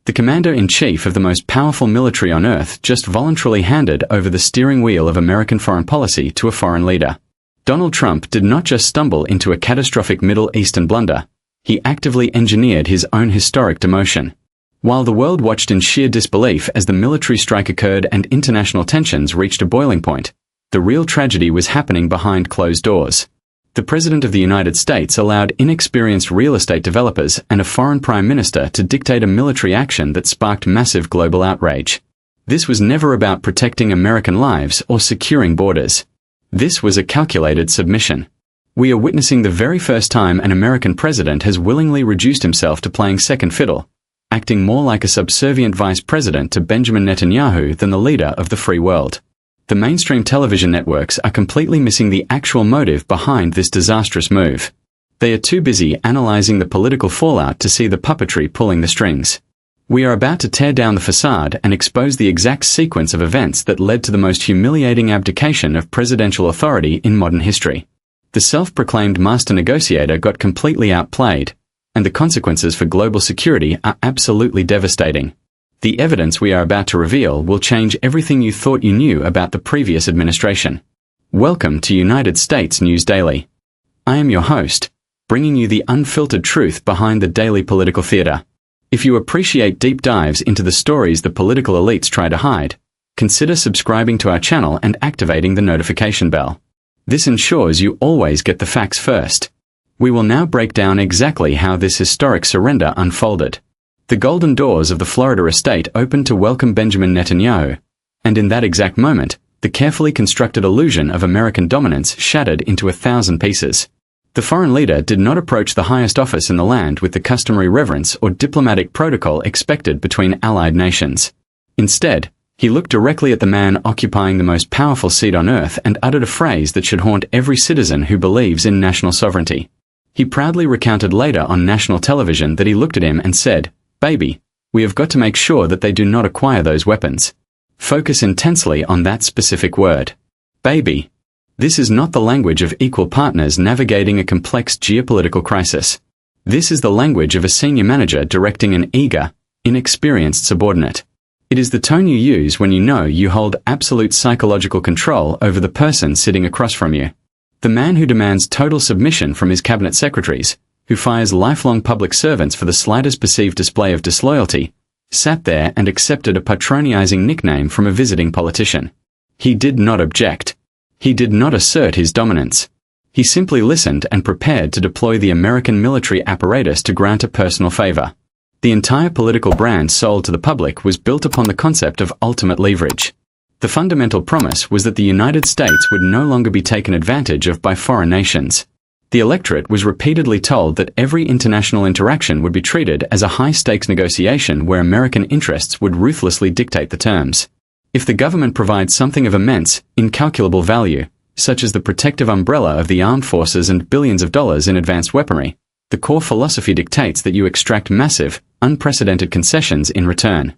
The commander-in-chief of the most powerful military on earth just voluntarily handed over the steering wheel of American foreign policy to a foreign leader. Donald Trump did not just stumble into a catastrophic Middle Eastern blunder, he actively engineered his own historic demotion. While the world watched in sheer disbelief as the military strike occurred and international tensions reached a boiling point, the real tragedy was happening behind closed doors. The President of the United States allowed inexperienced real estate developers and a foreign prime minister to dictate a military action that sparked massive global outrage. This was never about protecting American lives or securing borders. This was a calculated submission. We are witnessing the very first time an American president has willingly reduced himself to playing second fiddle, acting more like a subservient vice president to Benjamin Netanyahu than the leader of the free world. The mainstream television networks are completely missing the actual motive behind this disastrous move. They are too busy analyzing the political fallout to see the puppetry pulling the strings. We are about to tear down the facade and expose the exact sequence of events that led to the most humiliating abdication of presidential authority in modern history. The self-proclaimed master negotiator got completely outplayed, and the consequences for global security are absolutely devastating. The evidence we are about to reveal will change everything you thought you knew about the previous administration. Welcome to United States News Daily. I am your host, bringing you the unfiltered truth behind the daily political theater. If you appreciate deep dives into the stories the political elites try to hide, consider subscribing to our channel and activating the notification bell. This ensures you always get the facts first. We will now break down exactly how this historic surrender unfolded. The golden doors of the Florida estate opened to welcome Benjamin Netanyahu, and in that exact moment, the carefully constructed illusion of American dominance shattered into 1,000 pieces. The foreign leader did not approach the highest office in the land with the customary reverence or diplomatic protocol expected between allied nations. Instead, he looked directly at the man occupying the most powerful seat on earth and uttered a phrase that should haunt every citizen who believes in national sovereignty. He proudly recounted later on national television that he looked at him and said, "Baby, we have got to make sure that they do not acquire those weapons." Focus intensely on that specific word. Baby. This is not the language of equal partners navigating a complex geopolitical crisis. This is the language of a senior manager directing an eager, inexperienced subordinate. It is the tone you use when you know you hold absolute psychological control over the person sitting across from you. The man who demands total submission from his cabinet secretaries, who fires lifelong public servants for the slightest perceived display of disloyalty, sat there and accepted a patronizing nickname from a visiting politician. He did not object. He did not assert his dominance. He simply listened and prepared to deploy the American military apparatus to grant a personal favor. The entire political brand sold to the public was built upon the concept of ultimate leverage. The fundamental promise was that the United States would no longer be taken advantage of by foreign nations. The electorate was repeatedly told that every international interaction would be treated as a high-stakes negotiation where American interests would ruthlessly dictate the terms. If the government provides something of immense, incalculable value, such as the protective umbrella of the armed forces and billions of dollars in advanced weaponry, the core philosophy dictates that you extract massive, unprecedented concessions in return.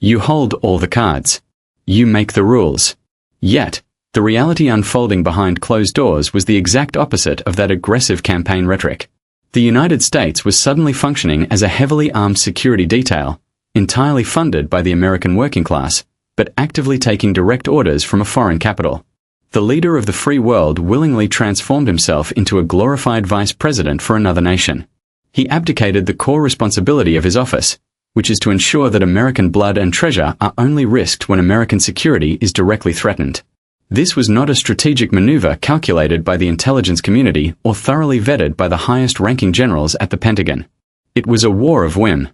You hold all the cards. You make the rules. Yet, the reality unfolding behind closed doors was the exact opposite of that aggressive campaign rhetoric. The United States was suddenly functioning as a heavily armed security detail, entirely funded by the American working class, but actively taking direct orders from a foreign capital. The leader of the free world willingly transformed himself into a glorified vice president for another nation. He abdicated the core responsibility of his office, which is to ensure that American blood and treasure are only risked when American security is directly threatened. This was not a strategic maneuver calculated by the intelligence community or thoroughly vetted by the highest-ranking generals at the Pentagon. It was a war of whim.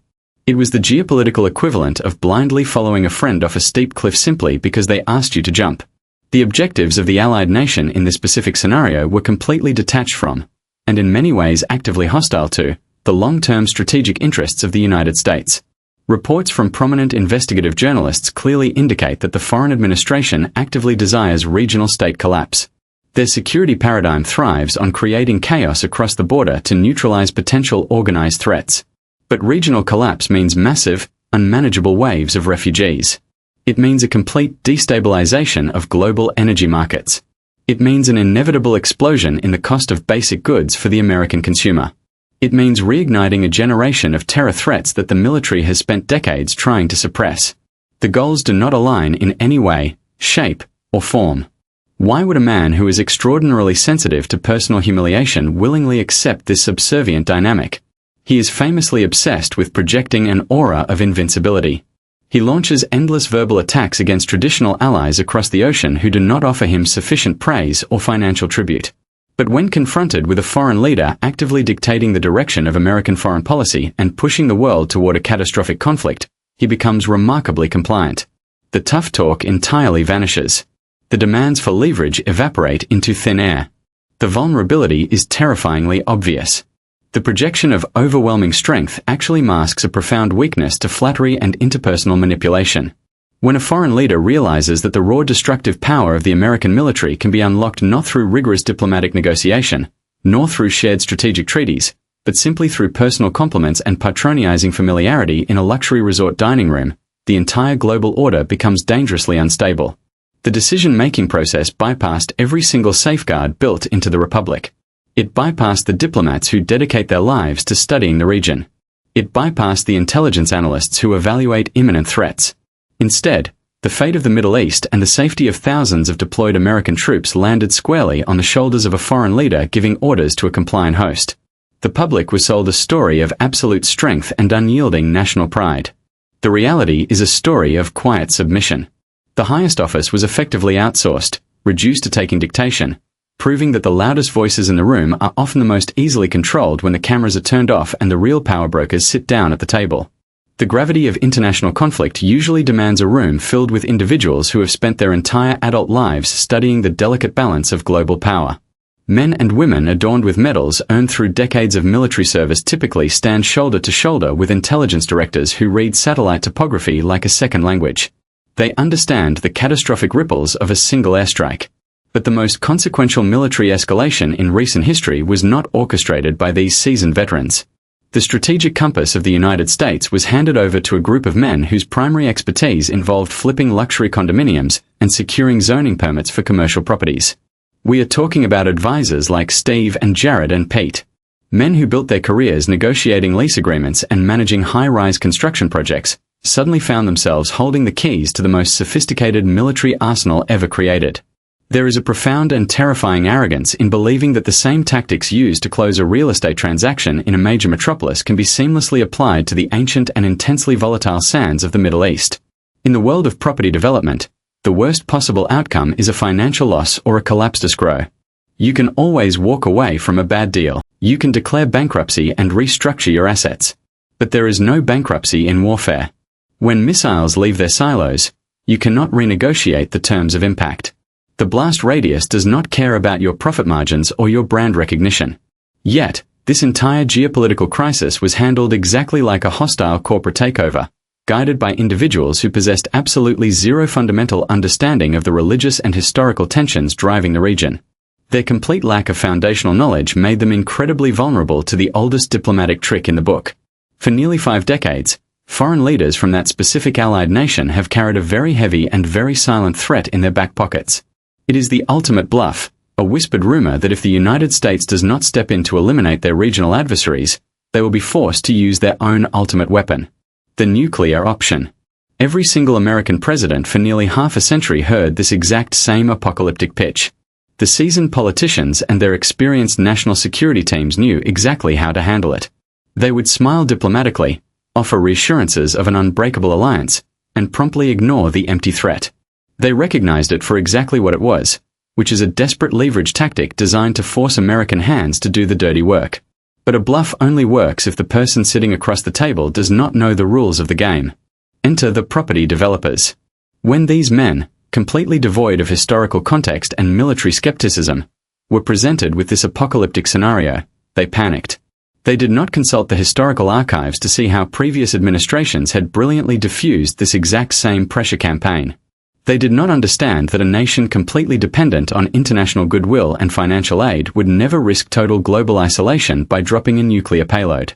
It was the geopolitical equivalent of blindly following a friend off a steep cliff simply because they asked you to jump. The objectives of the allied nation in this specific scenario were completely detached from, and in many ways actively hostile to, the long-term strategic interests of the United States. Reports from prominent investigative journalists clearly indicate that the foreign administration actively desires regional state collapse. Their security paradigm thrives on creating chaos across the border to neutralize potential organized threats. But regional collapse means massive, unmanageable waves of refugees. It means a complete destabilization of global energy markets. It means an inevitable explosion in the cost of basic goods for the American consumer. It means reigniting a generation of terror threats that the military has spent decades trying to suppress. The goals do not align in any way, shape, or form. Why would a man who is extraordinarily sensitive to personal humiliation willingly accept this subservient dynamic? He is famously obsessed with projecting an aura of invincibility. He launches endless verbal attacks against traditional allies across the ocean who do not offer him sufficient praise or financial tribute. But when confronted with a foreign leader actively dictating the direction of American foreign policy and pushing the world toward a catastrophic conflict, he becomes remarkably compliant. The tough talk entirely vanishes. The demands for leverage evaporate into thin air. The vulnerability is terrifyingly obvious. The projection of overwhelming strength actually masks a profound weakness to flattery and interpersonal manipulation. When a foreign leader realizes that the raw destructive power of the American military can be unlocked not through rigorous diplomatic negotiation, nor through shared strategic treaties, but simply through personal compliments and patronizing familiarity in a luxury resort dining room, the entire global order becomes dangerously unstable. The decision-making process bypassed every single safeguard built into the Republic. It bypassed the diplomats who dedicate their lives to studying the region. It bypassed the intelligence analysts who evaluate imminent threats. Instead, the fate of the Middle East and the safety of thousands of deployed American troops landed squarely on the shoulders of a foreign leader giving orders to a compliant host. The public was sold a story of absolute strength and unyielding national pride. The reality is a story of quiet submission. The highest office was effectively outsourced, reduced to taking dictation, proving that the loudest voices in the room are often the most easily controlled when the cameras are turned off and the real power brokers sit down at the table. The gravity of international conflict usually demands a room filled with individuals who have spent their entire adult lives studying the delicate balance of global power. Men and women adorned with medals earned through decades of military service typically stand shoulder to shoulder with intelligence directors who read satellite topography like a second language. They understand the catastrophic ripples of a single airstrike. But the most consequential military escalation in recent history was not orchestrated by these seasoned veterans. The strategic compass of the United States was handed over to a group of men whose primary expertise involved flipping luxury condominiums and securing zoning permits for commercial properties. We are talking about advisors like Steve and Jared and Pete. Men who built their careers negotiating lease agreements and managing high-rise construction projects suddenly found themselves holding the keys to the most sophisticated military arsenal ever created. There is a profound and terrifying arrogance in believing that the same tactics used to close a real estate transaction in a major metropolis can be seamlessly applied to the ancient and intensely volatile sands of the Middle East. In the world of property development, the worst possible outcome is a financial loss or a collapsed escrow. You can always walk away from a bad deal. You can declare bankruptcy and restructure your assets. But there is no bankruptcy in warfare. When missiles leave their silos, you cannot renegotiate the terms of impact. The blast radius does not care about your profit margins or your brand recognition. Yet, this entire geopolitical crisis was handled exactly like a hostile corporate takeover, guided by individuals who possessed absolutely zero fundamental understanding of the religious and historical tensions driving the region. Their complete lack of foundational knowledge made them incredibly vulnerable to the oldest diplomatic trick in the book. For nearly 5 decades, foreign leaders from that specific allied nation have carried a very heavy and very silent threat in their back pockets. It is the ultimate bluff, a whispered rumor that if the United States does not step in to eliminate their regional adversaries, they will be forced to use their own ultimate weapon, the nuclear option. Every single American president for nearly half a century heard this exact same apocalyptic pitch. The seasoned politicians and their experienced national security teams knew exactly how to handle it. They would smile diplomatically, offer reassurances of an unbreakable alliance, and promptly ignore the empty threat. They recognized it for exactly what it was, which is a desperate leverage tactic designed to force American hands to do the dirty work. But a bluff only works if the person sitting across the table does not know the rules of the game. Enter the property developers. When these men, completely devoid of historical context and military skepticism, were presented with this apocalyptic scenario, they panicked. They did not consult the historical archives to see how previous administrations had brilliantly diffused this exact same pressure campaign. They did not understand that a nation completely dependent on international goodwill and financial aid would never risk total global isolation by dropping a nuclear payload.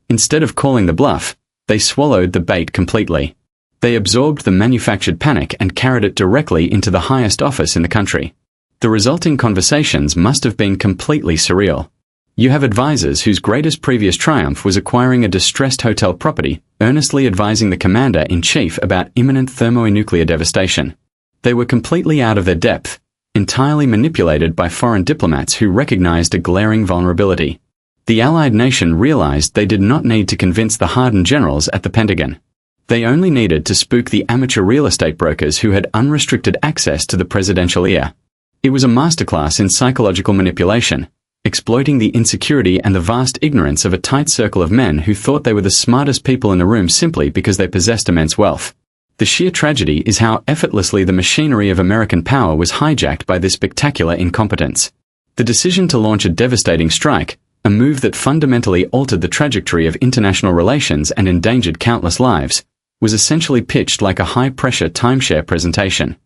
Instead of calling the bluff, they swallowed the bait completely. They absorbed the manufactured panic and carried it directly into the highest office in the country. The resulting conversations must have been completely surreal. You have advisors whose greatest previous triumph was acquiring a distressed hotel property, earnestly advising the commander-in-chief about imminent thermonuclear devastation. They were completely out of their depth, entirely manipulated by foreign diplomats who recognized a glaring vulnerability. The Allied nation realized they did not need to convince the hardened generals at the Pentagon. They only needed to spook the amateur real estate brokers who had unrestricted access to the presidential ear. It was a masterclass in psychological manipulation, exploiting the insecurity and the vast ignorance of a tight circle of men who thought they were the smartest people in the room simply because they possessed immense wealth. The sheer tragedy is how effortlessly the machinery of American power was hijacked by this spectacular incompetence. The decision to launch a devastating strike, a move that fundamentally altered the trajectory of international relations and endangered countless lives, was essentially pitched like a high-pressure timeshare presentation.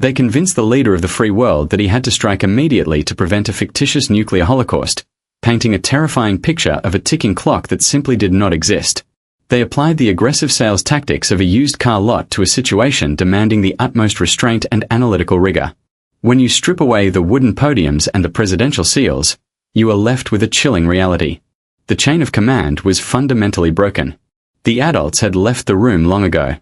They convinced the leader of the free world that he had to strike immediately to prevent a fictitious nuclear holocaust, painting a terrifying picture of a ticking clock that simply did not exist. They applied the aggressive sales tactics of a used car lot to a situation demanding the utmost restraint and analytical rigor. When you strip away the wooden podiums and the presidential seals, you are left with a chilling reality. The chain of command was fundamentally broken. The adults had left the room long ago.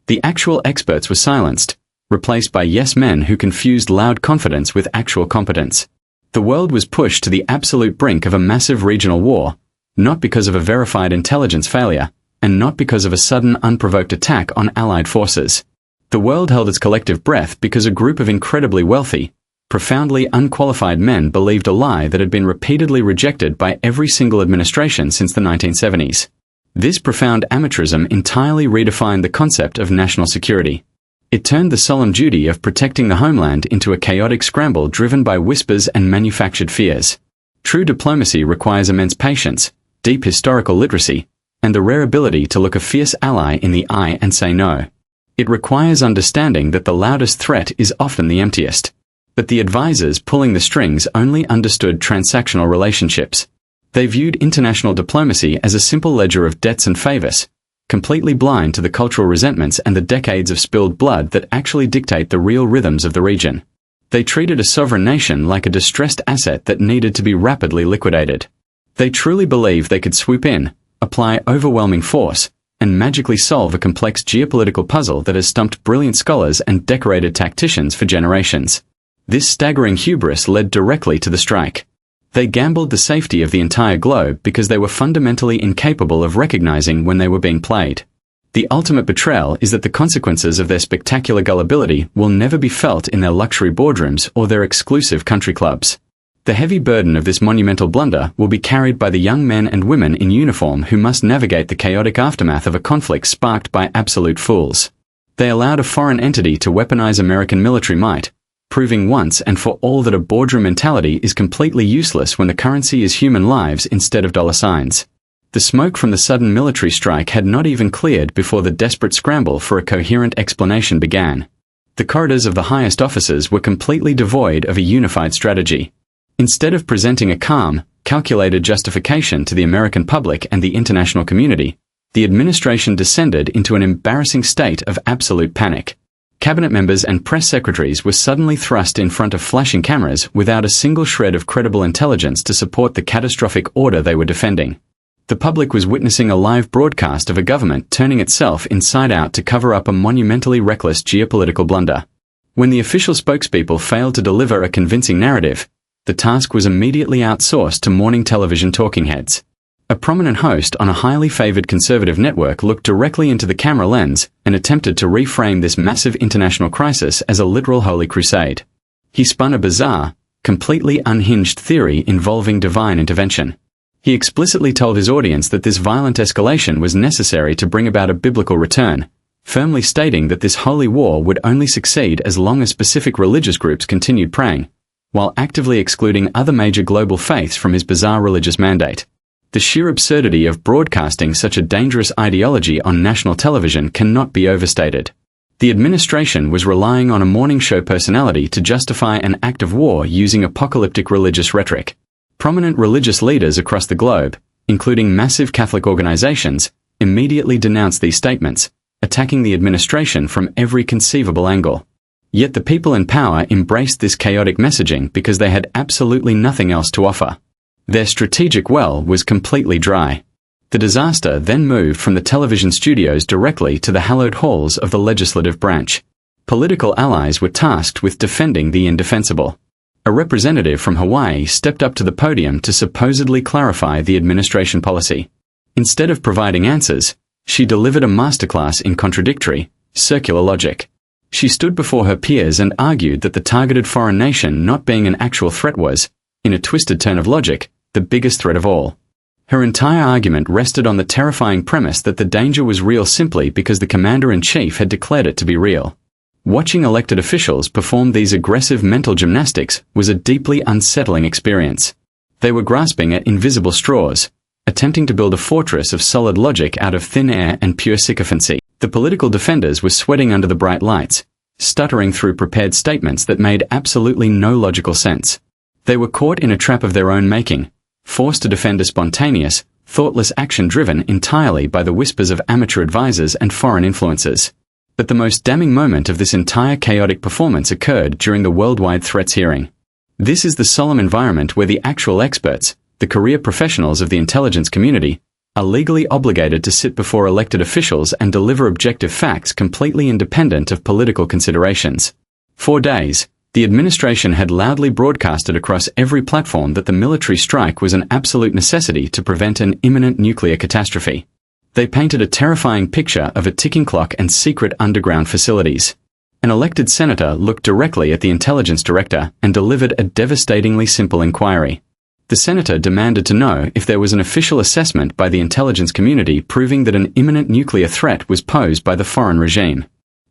The actual experts were silenced, replaced by yes men who confused loud confidence with actual competence. The world was pushed to the absolute brink of a massive regional war, not because of a verified intelligence failure, and not because of a sudden unprovoked attack on Allied forces. The world held its collective breath because a group of incredibly wealthy, profoundly unqualified men believed a lie that had been repeatedly rejected by every single administration since the 1970s. This profound amateurism entirely redefined the concept of national security. It turned the solemn duty of protecting the homeland into a chaotic scramble driven by whispers and manufactured fears. True diplomacy requires immense patience, deep historical literacy, and the rare ability to look a fierce ally in the eye and say no. It requires understanding that the loudest threat is often the emptiest. But the advisors pulling the strings only understood transactional relationships. They viewed international diplomacy as a simple ledger of debts and favors, completely blind to the cultural resentments and the decades of spilled blood that actually dictate the real rhythms of the region. They treated a sovereign nation like a distressed asset that needed to be rapidly liquidated. They truly believed they could swoop in, apply overwhelming force, and magically solve a complex geopolitical puzzle that has stumped brilliant scholars and decorated tacticians for generations. This staggering hubris led directly to the strike. They gambled the safety of the entire globe because they were fundamentally incapable of recognizing when they were being played. The ultimate betrayal is that the consequences of their spectacular gullibility will never be felt in their luxury boardrooms or their exclusive country clubs. The heavy burden of this monumental blunder will be carried by the young men and women in uniform who must navigate the chaotic aftermath of a conflict sparked by absolute fools. They allowed a foreign entity to weaponize American military might, proving once and for all that a boardroom mentality is completely useless when the currency is human lives instead of dollar signs. The smoke from the sudden military strike had not even cleared before the desperate scramble for a coherent explanation began. The corridors of the highest officers were completely devoid of a unified strategy. Instead of presenting a calm, calculated justification to the American public and the international community, the administration descended into an embarrassing state of absolute panic. Cabinet members and press secretaries were suddenly thrust in front of flashing cameras without a single shred of credible intelligence to support the catastrophic order they were defending. The public was witnessing a live broadcast of a government turning itself inside out to cover up a monumentally reckless geopolitical blunder. When the official spokespeople failed to deliver a convincing narrative, the task was immediately outsourced to morning television talking heads. A prominent host on a highly favored conservative network looked directly into the camera lens and attempted to reframe this massive international crisis as a literal holy crusade. He spun a bizarre, completely unhinged theory involving divine intervention. He explicitly told his audience that this violent escalation was necessary to bring about a biblical return, firmly stating that this holy war would only succeed as long as specific religious groups continued praying, while actively excluding other major global faiths from his bizarre religious mandate. The sheer absurdity of broadcasting such a dangerous ideology on national television cannot be overstated. The administration was relying on a morning show personality to justify an act of war using apocalyptic religious rhetoric. Prominent religious leaders across the globe, including massive Catholic organizations, immediately denounced these statements, attacking the administration from every conceivable angle. Yet the people in power embraced this chaotic messaging because they had absolutely nothing else to offer. Their strategic well was completely dry. The disaster then moved from the television studios directly to the hallowed halls of the legislative branch. Political allies were tasked with defending the indefensible. A representative from Hawaii stepped up to the podium to supposedly clarify the administration policy. Instead of providing answers, she delivered a masterclass in contradictory, circular logic. She stood before her peers and argued that the targeted foreign nation not being an actual threat was, in a twisted turn of logic, the biggest threat of all. Her entire argument rested on the terrifying premise that the danger was real simply because the commander-in-chief had declared it to be real. Watching elected officials perform these aggressive mental gymnastics was a deeply unsettling experience. They were grasping at invisible straws, attempting to build a fortress of solid logic out of thin air and pure sycophancy. The political defenders were sweating under the bright lights, stuttering through prepared statements that made absolutely no logical sense. They were caught in a trap of their own making, forced to defend a spontaneous, thoughtless action driven entirely by the whispers of amateur advisors and foreign influences. But the most damning moment of this entire chaotic performance occurred during the worldwide threats hearing. This is the solemn environment where the actual experts, the career professionals of the intelligence community, are legally obligated to sit before elected officials and deliver objective facts completely independent of political considerations. For days, the administration had loudly broadcasted across every platform that the military strike was an absolute necessity to prevent an imminent nuclear catastrophe. They painted a terrifying picture of a ticking clock and secret underground facilities. An elected senator looked directly at the intelligence director and delivered a devastatingly simple inquiry. The senator demanded to know if there was an official assessment by the intelligence community proving that an imminent nuclear threat was posed by the foreign regime.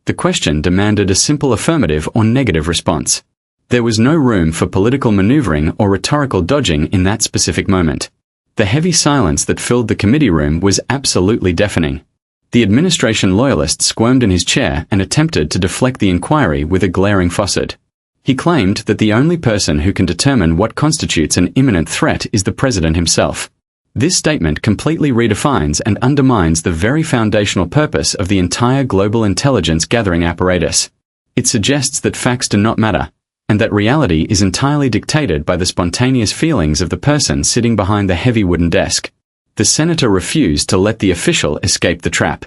The question demanded a simple affirmative or negative response. There was no room for political maneuvering or rhetorical dodging in that specific moment. The heavy silence that filled the committee room was absolutely deafening. The administration loyalist squirmed in his chair and attempted to deflect the inquiry with a glaring faucet. He claimed that the only person who can determine what constitutes an imminent threat is the president himself. This statement completely redefines and undermines the very foundational purpose of the entire global intelligence gathering apparatus. It suggests that facts do not matter, and that reality is entirely dictated by the spontaneous feelings of the person sitting behind the heavy wooden desk. The senator refused to let the official escape the trap.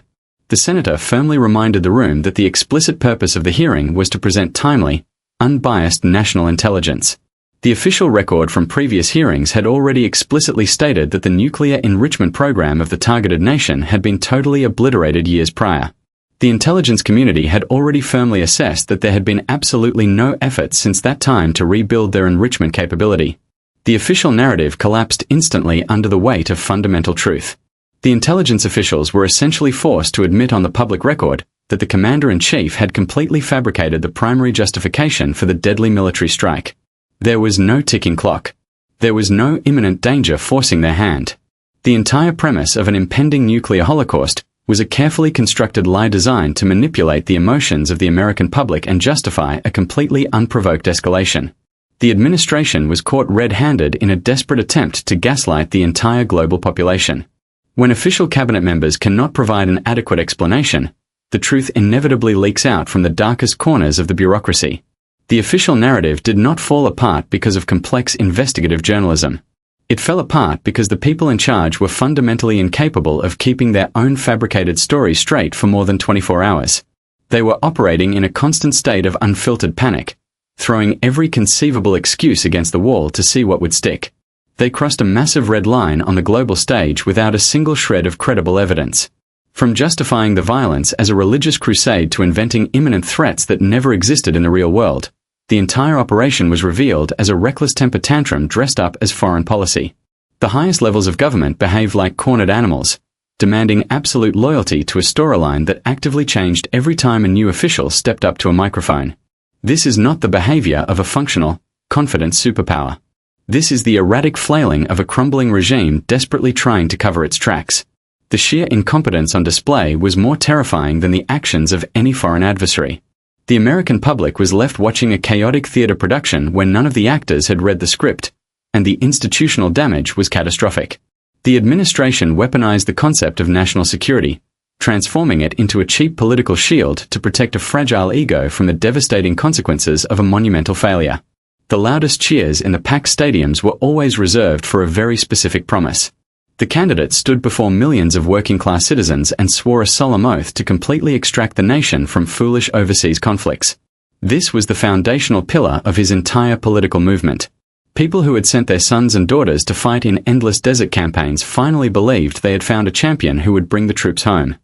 The senator firmly reminded the room that the explicit purpose of the hearing was to present timely, unbiased national intelligence. The official record from previous hearings had already explicitly stated that the nuclear enrichment program of the targeted nation had been totally obliterated years prior. The intelligence community had already firmly assessed that there had been absolutely no effort since that time to rebuild their enrichment capability. The official narrative collapsed instantly under the weight of fundamental truth. The intelligence officials were essentially forced to admit on the public record that the commander-in-chief had completely fabricated the primary justification for the deadly military strike. There was no ticking clock. There was no imminent danger forcing their hand. The entire premise of an impending nuclear holocaust was a carefully constructed lie designed to manipulate the emotions of the American public and justify a completely unprovoked escalation. The administration was caught red-handed in a desperate attempt to gaslight the entire global population. When official cabinet members cannot provide an adequate explanation, the truth inevitably leaks out from the darkest corners of the bureaucracy. The official narrative did not fall apart because of complex investigative journalism. It fell apart because the people in charge were fundamentally incapable of keeping their own fabricated story straight for more than 24 hours. They were operating in a constant state of unfiltered panic, throwing every conceivable excuse against the wall to see what would stick. They crossed a massive red line on the global stage without a single shred of credible evidence. From justifying the violence as a religious crusade to inventing imminent threats that never existed in the real world, the entire operation was revealed as a reckless temper tantrum dressed up as foreign policy. The highest levels of government behaved like cornered animals, demanding absolute loyalty to a storyline that actively changed every time a new official stepped up to a microphone. This is not the behavior of a functional, confident superpower. This is the erratic flailing of a crumbling regime desperately trying to cover its tracks. The sheer incompetence on display was more terrifying than the actions of any foreign adversary. The American public was left watching a chaotic theater production where none of the actors had read the script, and the institutional damage was catastrophic. The administration weaponized the concept of national security, transforming it into a cheap political shield to protect a fragile ego from the devastating consequences of a monumental failure. The loudest cheers in the packed stadiums were always reserved for a very specific promise. The candidate stood before millions of working-class citizens and swore a solemn oath to completely extract the nation from foolish overseas conflicts. This was the foundational pillar of his entire political movement. People who had sent their sons and daughters to fight in endless desert campaigns finally believed they had found a champion who would bring the troops home.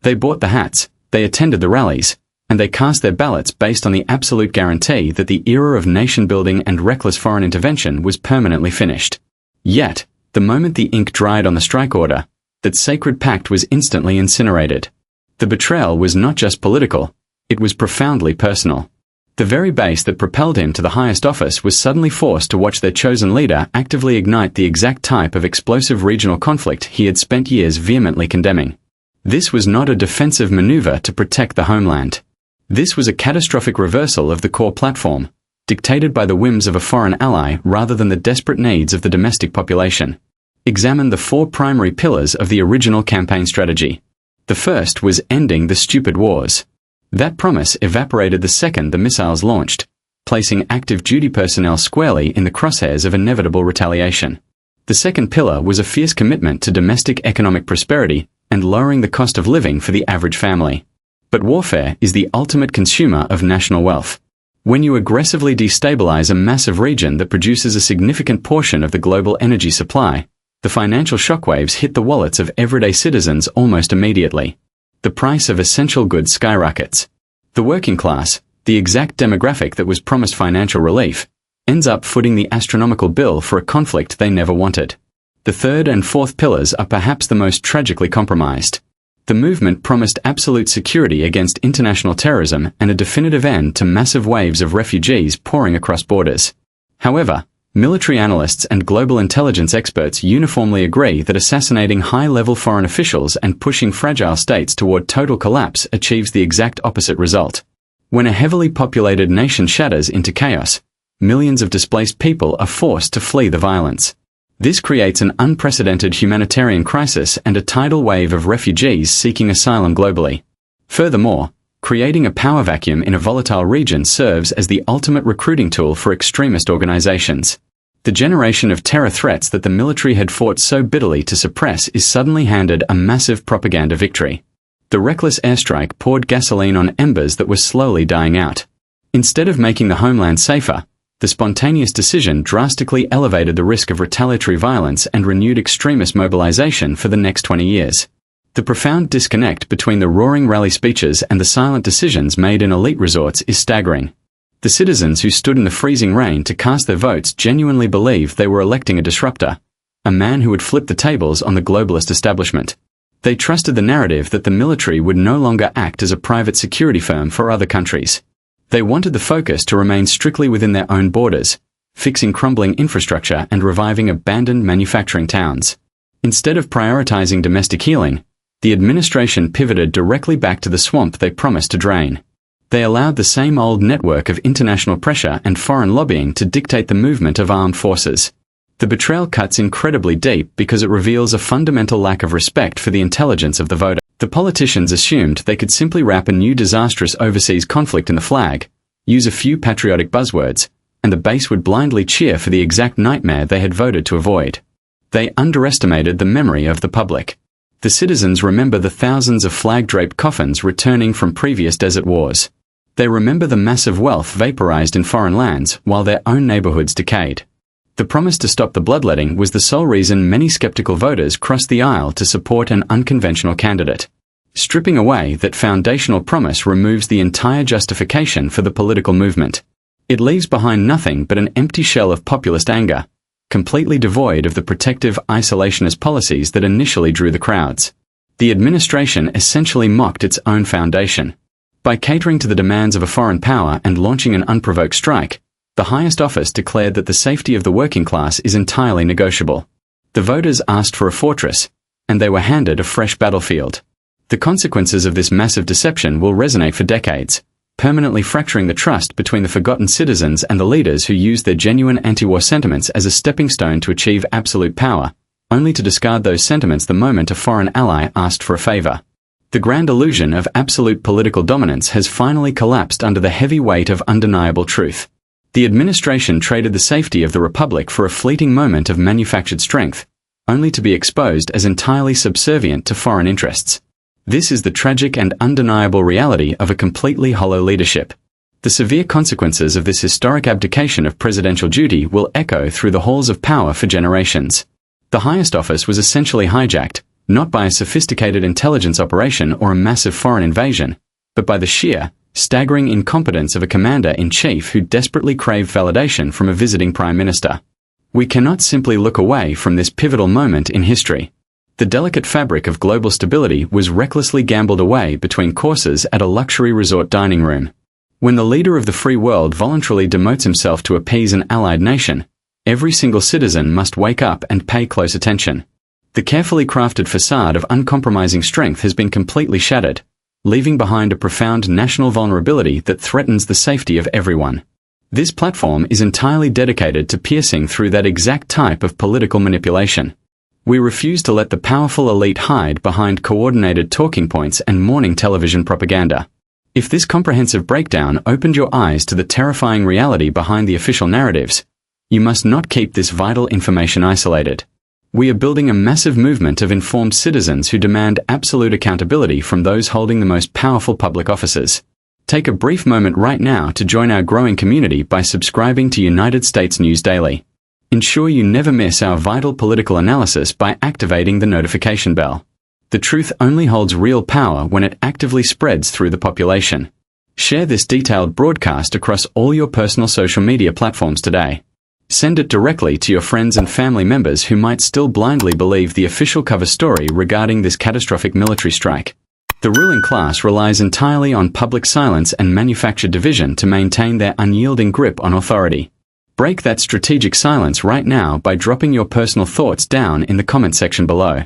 They bought the hats, they attended the rallies, and they cast their ballots based on the absolute guarantee that the era of nation-building and reckless foreign intervention was permanently finished. Yet, the moment the ink dried on the strike order, that sacred pact was instantly incinerated. The betrayal was not just political, it was profoundly personal. The very base that propelled him to the highest office was suddenly forced to watch their chosen leader actively ignite the exact type of explosive regional conflict he had spent years vehemently condemning. This was not a defensive maneuver to protect the homeland. This was a catastrophic reversal of the core platform, dictated by the whims of a foreign ally rather than the desperate needs of the domestic population. Examine the 4 primary pillars of the original campaign strategy. The first was ending the stupid wars. That promise evaporated the second the missiles launched, placing active duty personnel squarely in the crosshairs of inevitable retaliation. The second pillar was a fierce commitment to domestic economic prosperity and lowering the cost of living for the average family. But warfare is the ultimate consumer of national wealth. When you aggressively destabilize a massive region that produces a significant portion of the global energy supply, the financial shockwaves hit the wallets of everyday citizens almost immediately. The price of essential goods skyrockets. The working class, the exact demographic that was promised financial relief, ends up footing the astronomical bill for a conflict they never wanted. The third and fourth pillars are perhaps the most tragically compromised. The movement promised absolute security against international terrorism and a definitive end to massive waves of refugees pouring across borders. However, military analysts and global intelligence experts uniformly agree that assassinating high-level foreign officials and pushing fragile states toward total collapse achieves the exact opposite result. When a heavily populated nation shatters into chaos, millions of displaced people are forced to flee the violence. This creates an unprecedented humanitarian crisis and a tidal wave of refugees seeking asylum globally. Furthermore, creating a power vacuum in a volatile region serves as the ultimate recruiting tool for extremist organizations. The generation of terror threats that the military had fought so bitterly to suppress is suddenly handed a massive propaganda victory. The reckless airstrike poured gasoline on embers that were slowly dying out. Instead of making the homeland safer, the spontaneous decision drastically elevated the risk of retaliatory violence and renewed extremist mobilization for the next 20 years. The profound disconnect between the roaring rally speeches and the silent decisions made in elite resorts is staggering. The citizens who stood in the freezing rain to cast their votes genuinely believed they were electing a disruptor, a man who would flip the tables on the globalist establishment. They trusted the narrative that the military would no longer act as a private security firm for other countries. They wanted the focus to remain strictly within their own borders, fixing crumbling infrastructure and reviving abandoned manufacturing towns. Instead of prioritizing domestic healing, the administration pivoted directly back to the swamp they promised to drain. They allowed the same old network of international pressure and foreign lobbying to dictate the movement of armed forces. The betrayal cuts incredibly deep because it reveals a fundamental lack of respect for the intelligence of the voter. The politicians assumed they could simply wrap a new disastrous overseas conflict in the flag, use a few patriotic buzzwords, and the base would blindly cheer for the exact nightmare they had voted to avoid. They underestimated the memory of the public. The citizens remember the thousands of flag-draped coffins returning from previous desert wars. They remember the massive wealth vaporized in foreign lands while their own neighborhoods decayed. The promise to stop the bloodletting was the sole reason many skeptical voters crossed the aisle to support an unconventional candidate. Stripping away that foundational promise removes the entire justification for the political movement. It leaves behind nothing but an empty shell of populist anger, completely devoid of the protective isolationist policies that initially drew the crowds. The administration essentially mocked its own foundation. By catering to the demands of a foreign power and launching an unprovoked strike, the highest office declared that the safety of the working class is entirely negotiable. The voters asked for a fortress, and they were handed a fresh battlefield. The consequences of this massive deception will resonate for decades, permanently fracturing the trust between the forgotten citizens and the leaders who used their genuine anti-war sentiments as a stepping stone to achieve absolute power, only to discard those sentiments the moment a foreign ally asked for a favor. The grand illusion of absolute political dominance has finally collapsed under the heavy weight of undeniable truth. The administration traded the safety of the Republic for a fleeting moment of manufactured strength, only to be exposed as entirely subservient to foreign interests. This is the tragic and undeniable reality of a completely hollow leadership. The severe consequences of this historic abdication of presidential duty will echo through the halls of power for generations. The highest office was essentially hijacked, not by a sophisticated intelligence operation or a massive foreign invasion, but by the sheer, staggering incompetence of a commander-in-chief who desperately craved validation from a visiting prime minister. We cannot simply look away from this pivotal moment in history. The delicate fabric of global stability was recklessly gambled away between courses at a luxury resort dining room. When the leader of the free world voluntarily demotes himself to appease an allied nation, every single citizen must wake up and pay close attention. The carefully crafted facade of uncompromising strength has been completely shattered, leaving behind a profound national vulnerability that threatens the safety of everyone. This platform is entirely dedicated to piercing through that exact type of political manipulation. We refuse to let the powerful elite hide behind coordinated talking points and morning television propaganda. If this comprehensive breakdown opened your eyes to the terrifying reality behind the official narratives, you must not keep this vital information isolated. We are building a massive movement of informed citizens who demand absolute accountability from those holding the most powerful public offices. Take a brief moment right now to join our growing community by subscribing to United States News Daily. Ensure you never miss our vital political analysis by activating the notification bell. The truth only holds real power when it actively spreads through the population. Share this detailed broadcast across all your personal social media platforms today. Send it directly to your friends and family members who might still blindly believe the official cover story regarding this catastrophic military strike. The ruling class relies entirely on public silence and manufactured division to maintain their unyielding grip on authority. Break that strategic silence right now by dropping your personal thoughts down in the comment section below.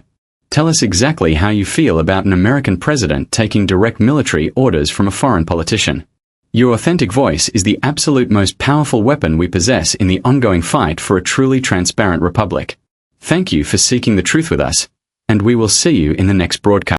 Tell us exactly how you feel about an American president taking direct military orders from a foreign politician. Your authentic voice is the absolute most powerful weapon we possess in the ongoing fight for a truly transparent republic. Thank you for seeking the truth with us, and we will see you in the next broadcast.